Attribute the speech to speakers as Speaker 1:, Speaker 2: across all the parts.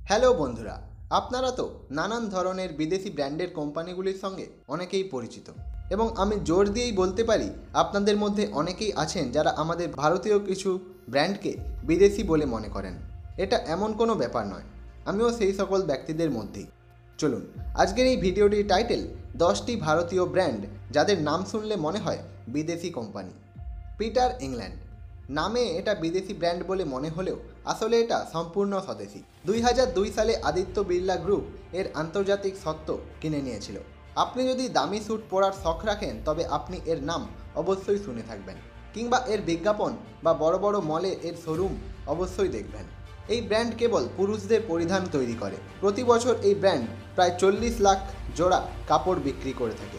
Speaker 1: Hello বন্ধুরা, আপনারা তো নানান ধরনের বিদেশি ব্র্যান্ডের কোম্পানিগুলির সঙ্গে অনেকেই পরিচিত এবং আমি জোর দিয়েই বলতে পারি আপনাদের মধ্যে অনেকেই আছেন যারা আমাদের ভারতীয় কিছু ব্র্যান্ডকে বিদেশি বলে মনে করেন। এটা এমন কোনো ব্যাপার নয়, আমিও সেই সকল ব্যক্তিদের মধ্যেই। চলুন, আজকের এই ভিডিওটির টাইটেল 10টি ভারতীয় ব্র্যান্ড যাদের নাম শুনলে মনে হয় বিদেশি কোম্পানি। পিটার ইংল্যান্ড নামে এটা বিদেশি ব্র্যান্ড বলে মনে হলেও আসলে এটা সম্পূর্ণ স্বদেশি। 2002 সালে আদিত্য বিড়লা গ্রুপ এর আন্তর্জাতিক সত্ত্ব কিনে নিয়েছিল। আপনি যদি দামি স্যুট পরার শখ রাখেন তবে আপনি এর নাম অবশ্যই শুনে থাকবেন, কিংবা এর বিজ্ঞাপন বা বড় বড় মলে এর শোরুম অবশ্যই দেখবেন। এই ব্র্যান্ড কেবল পুরুষদের পরিধান তৈরি করে। প্রতি বছর এই ব্র্যান্ড প্রায় 40 লাখ জোড়া কাপড় বিক্রি করে থাকে।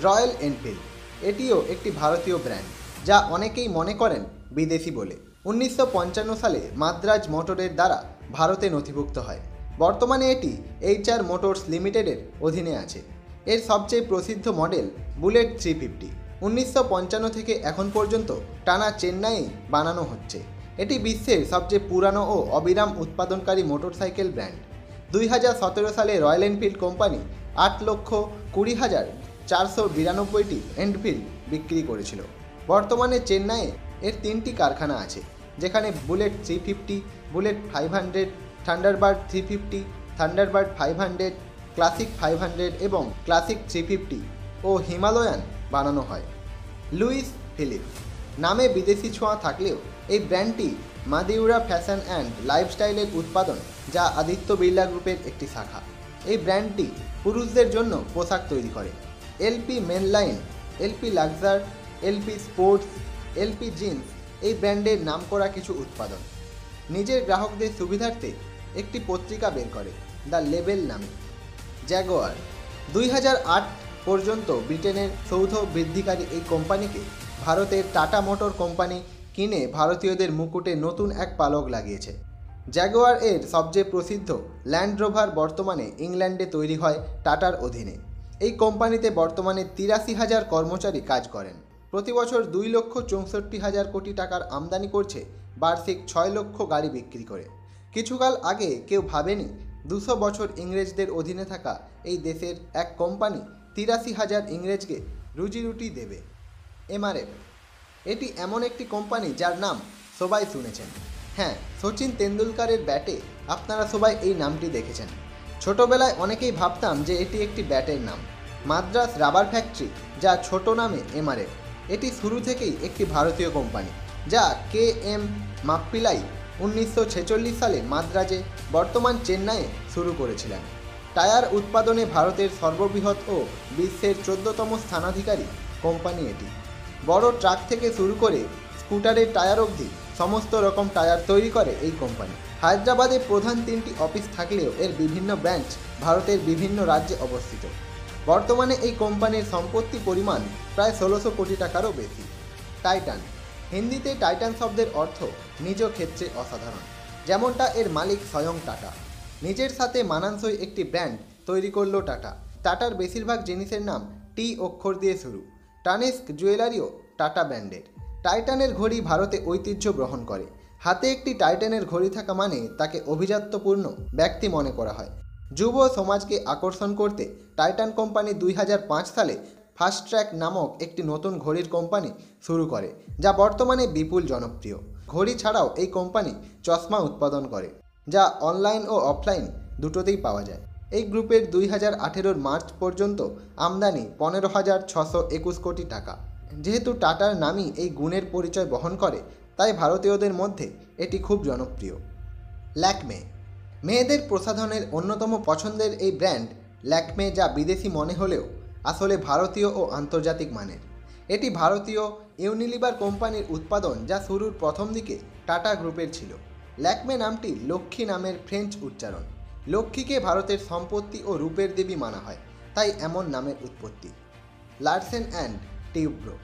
Speaker 1: রয়্যাল এনফিল্ড এটিও একটি ভারতীয় ব্র্যান্ড যা অনেকেই মনে করেন বিদেশি বলে। 1955 সালে মাদ্রাজ মোটরের দ্বারা ভারতে নথিভুক্ত হয়। বর্তমানে এটি HR মোটরস লিমিটেডের অধীনে আছে। এর সবচেয়ে প্রসিদ্ধ মডেল বুলেট 350। 1955 থেকে এখন পর্যন্ত টানা চেন্নাইয়ে বানানো হচ্ছে। এটি বিশ্বের সবচেয়ে পুরানো ও অবিরাম উৎপাদনকারী মোটরসাইকেল ব্র্যান্ড। 2017 সালে রয়্যাল এনফিল্ড কোম্পানি 8,20,492টি এনফিল্ড বিক্রি করেছিল। বর্তমানে চেন্নাইয়ে এর 3টি কারখানা আছে, যেখানে bullet 350, bullet 500, Thunderbird 350, Thunderbird 500, classic 500 এবং ক্লাসিক 350 ও হিমালয়ান বানানো হয়। লুইস ফিলিপ নামে বিদেশি ছোঁয়া থাকলেও এই ব্র্যান্ডটি মাদিউরা ফ্যাশন অ্যান্ড লাইফস্টাইলের উৎপাদন, যা আদিত্য বিড়লা গ্রুপের একটি শাখা। এই ব্র্যান্ডটি পুরুষদের জন্য পোশাক তৈরি করে। LP মেনলাইন, LP Luxor, LP sports, LP jeans এই ব্র্যান্ডের নামকরা কিছু উৎপাদন। নিজের গ্রাহকদের সুবিধার্থে একটি পত্রিকা বের করে দ্য লেবেল নামে। জ্যাগোয়ার 2008 পর্যন্ত ব্রিটেনের সৌধ বৃদ্ধিকারী এই কোম্পানিকে ভারতের টাটা মোটর কোম্পানি কিনে ভারতীয়দের মুকুটে নতুন এক পালক লাগিয়েছে। জ্যাগুয়ার এর সবচেয়ে প্রসিদ্ধ ল্যান্ড রোভার বর্তমানে ইংল্যান্ডে তৈরি হয় টাটার অধীনে। এই কোম্পানিতে বর্তমানে 83,000 কর্মচারী কাজ করেন। প্রতি বছর 2,64,000 কোটি টাকার আমদানি করছে, বার্ষিক 6 লক্ষ গাড়ি বিক্রি করে। কিছুকাল আগে কেউ ভাবেনি 200 বছর ইংরেজদের অধীনে থাকা এই দেশের এক কোম্পানি 83,000 ইংরেজকে রুজিরুটি দেবে। MRF এটি এমন একটি কোম্পানি যার নাম সবাই শুনেছেন। হ্যাঁ, সচিন তেন্ডুলকারের ব্যাটে আপনারা সবাই এই নামটি দেখেছেন। ছোটবেলায় অনেকেই ভাবতাম যে এটি একটি ব্যাটের নাম। মাদ্রাস রাবার ফ্যাক্টরি, যা ছোট নামে MRF, এটি শুরু থেকেই একটি ভারতীয় কোম্পানি, যা KM মাপ্পিলাই 1946 সালে মাদ্রাজে, বর্তমান চেন্নাইয়ে শুরু করেছিলেন। টায়ার উৎপাদনে ভারতের সর্ববৃহৎ ও বিশ্বের 14তম স্থানাধিকারী কোম্পানি এটি। বড় ট্রাক থেকে শুরু করে স্কুটারের টায়ার অবধি সমস্ত রকম টায়ার তৈরি করে এই কোম্পানি। হায়দ্রাবাদে প্রধান 3টি অফিস থাকলেও এর বিভিন্ন ব্রাঞ্চ ভারতের বিভিন্ন রাজ্যে অবস্থিত। বর্তমানে এই কোম্পানির সম্পত্তি পরিমাণ প্রায় 1600 কোটি টাকারও বেশি। টাইটান হিন্দিতে টাইটান শব্দের অর্থ নিজ ক্ষেত্রে অসাধারণ, যেমনটা এর মালিক স্বয়ং টাটা। নিজের সাথে মানানসই একটি ব্র্যান্ড তৈরি করল টাটা। টাটার বেশিরভাগ জিনিসের নাম T অক্ষর দিয়ে শুরু। টানিস্ক জুয়েলারিও টাটা ব্র্যান্ডের। টাইটানের ঘড়ি ভারতে ঐতিহ্য গ্রহণ করে। হাতে একটি টাইটানের ঘড়ি থাকা মানে তাকে অভিজাত্যপূর্ণ ব্যক্তি মনে করা হয়। যুব সমাজকে আকর্ষণ করতে টাইটান কোম্পানি 2005 সালে ফাস্ট ট্র্যাক নামক একটি নতুন ঘড়ির কোম্পানি শুরু করে, যা বর্তমানে বিপুল জনপ্রিয়। ঘড়ি ছাড়াও এই কোম্পানি চশমা উৎপাদন করে, যা অনলাইন ও অফলাইন দুটোতেই পাওয়া যায়। এই গ্রুপের 2018 মার্চ পর্যন্ত আমদানি 15,621 কোটি টাকা। যেহেতু টাটার নামই এই গুণের পরিচয় বহন করে, তাই ভারতীয়দের মধ্যে এটি খুব জনপ্রিয়। ল্যাকমে মেয়েদের প্রসাধনের অন্যতম পছন্দের এই ব্র্যান্ড ল্যাকমে, যা বিদেশি মনে হলেও আসলে ভারতীয় ও আন্তর্জাতিক মানের। এটি ভারতীয় ইউনিলিভার কোম্পানির উৎপাদন, যা শুরুর প্রথম দিকে টাটা গ্রুপের ছিল। ল্যাকমে নামটি লক্ষ্মী নামের ফ্রেঞ্চ উচ্চারণ। লক্ষ্মীকে ভারতের সম্পত্তি ও রূপের দেবী মানা হয়, তাই এমন নামের উৎপত্তি। লার্সেন অ্যান্ড টিউব্রো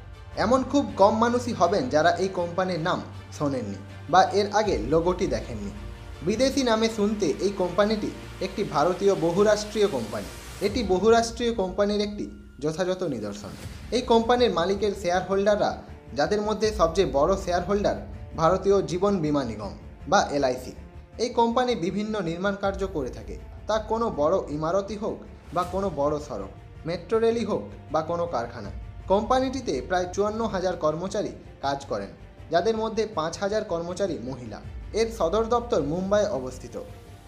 Speaker 1: এমন খুব কম মানুষই হবেন যারা এই কোম্পানির নাম শোনেননি বা এর আগে লোগোটি দেখেননি। বিদেশি নামে শুনতে এই কোম্পানিটি একটি ভারতীয় বহুরাষ্ট্রীয় কোম্পানি। এটি বহুরাষ্ট্রীয় কোম্পানির একটি যথাযথ নিদর্শন। এই কোম্পানির মালিকের শেয়ার হোল্ডাররা, যাদের মধ্যে সবচেয়ে বড় শেয়ার হোল্ডার ভারতীয় জীবন বীমা নিগম বা LIC। এই কোম্পানি বিভিন্ন নির্মাণ কার্য করে থাকে, তা কোনো বড় ইমারতই হোক বা কোনো বড় সড়ক, মেট্রো রেলই হোক বা কোনো কারখানা। কোম্পানিটিতে প্রায় 54,000 কর্মচারী কাজ করেন, যাদের মধ্যে 5,000 কর্মচারী মহিলা। এর সদর দপ্তর মুম্বাইয়ে অবস্থিত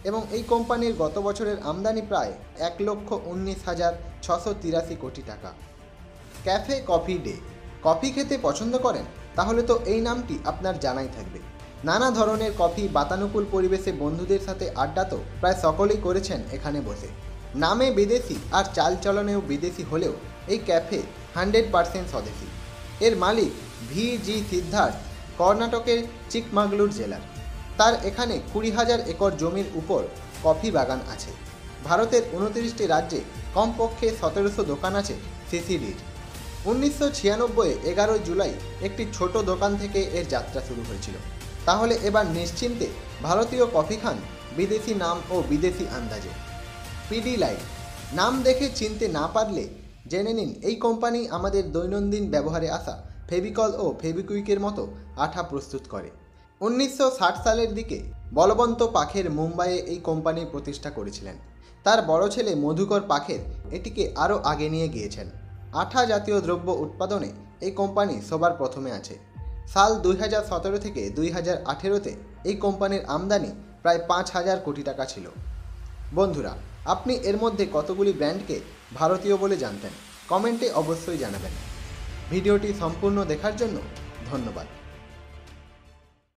Speaker 1: এবং এই কোম্পানির গত বছরের আমদানি প্রায় 1,19,683 কোটি টাকা। Cafe coffee day. কফি খেতে পছন্দ করেন? তাহলে তো এই নামটি আপনার জানাই থাকবে। নানা ধরনের কফি, বাতানুকূল পরিবেশে বন্ধুদের সাথে আড্ডা তো প্রায় সকলেই করেছেন এখানে বসে। নামে বিদেশি আর চালচলনেও বিদেশি হলেও এই ক্যাফে 100% স্বদেশি। এর মালিক VG সিদ্ধার্থ কর্ণাটকের চিকমাগলুর জেলার। তার এখানে 20,000 একর জমির উপর কফি বাগান আছে। ভারতের 29টি রাজ্যে কমপক্ষে 1700 দোকান আছে সিসিডির। 1996 11 জুলাই একটি ছোট দোকান থেকে এর যাত্রা শুরু হয়েছিল। তাহলে এবার নিশ্চিন্তে ভারতীয় কফি খান বিদেশি নাম ও বিদেশি আন্দাজে। PD light. নাম দেখে চিনতে না পারলে জেনে নিন এই কোম্পানি আমাদের দৈনন্দিন ব্যবহারে আসা ফেভিকল ও ফেভিকুইকের মতো আঠা প্রস্তুত করে। 1960 সালের দিকে বলবন্ত পাখের মুম্বাইয়ে এই কোম্পানি প্রতিষ্ঠা করেছিলেন। তার বড় ছেলে মধুকর পাখের এটিকে আরও আগে নিয়ে গিয়েছেন। আঠা জাতীয় দ্রব্য উৎপাদনে এই কোম্পানি সবার প্রথমে আছে। সাল 2017 থেকে 2018-তে এই কোম্পানির আমদানি প্রায় 5,000 কোটি টাকা ছিল। বন্ধুরা, আপনি এর মধ্যে কতগুলি ব্র্যান্ডকে ভারতীয় বলে জানতেন? কমেন্টে অবশ্যই জানাবেন। ভিডিওটি সম্পূর্ণ দেখার জন্য ধন্যবাদ।